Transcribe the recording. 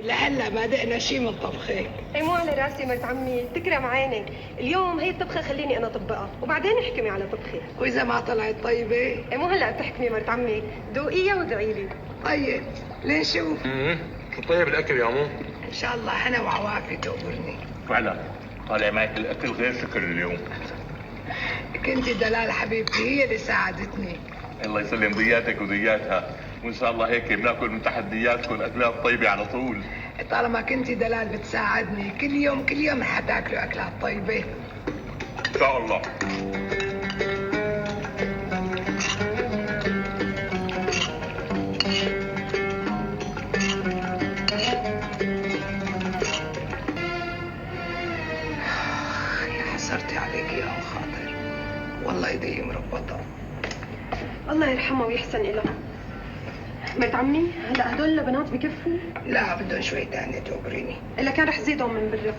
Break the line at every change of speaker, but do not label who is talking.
لهلا ما دقنا شي من طبخك.
اي مو على راسي مرت عمي، تكرم عينك. اليوم هي الطبخه خليني انا طبقها وبعدين احكمي على طبخي.
واذا ما طلعت طيبه؟
اي مو هلا بتحكمي مرت عمي، دوقيها وادعي لي.
طيب لنشوف.
شو طيب الاكل يا عمو؟
ان شاء الله هنا وعوافي تقبرني.
فعلا طالع معك الاكل غير شكل اليوم.
كنتي دلال حبيبتي هي اللي ساعدتني.
الله يسلم ضياتك وضياتها، وان شاء الله هيك بناكل من تحدياتكم اكلات طيبه على طول.
طالما كنتي دلال بتساعدني كل يوم حتاكلوا اكلات طيبه
ان شاء الله.
يا حسرتي عليك يا ام خاطر، والله ايدي مربطه.
الله يرحمها ويحسن إلها. مرت عمي هلا هدول البنات بكفوا؟
لا بدهم شوي تاني تقبريني.
الا كان رح زيدهم من برا.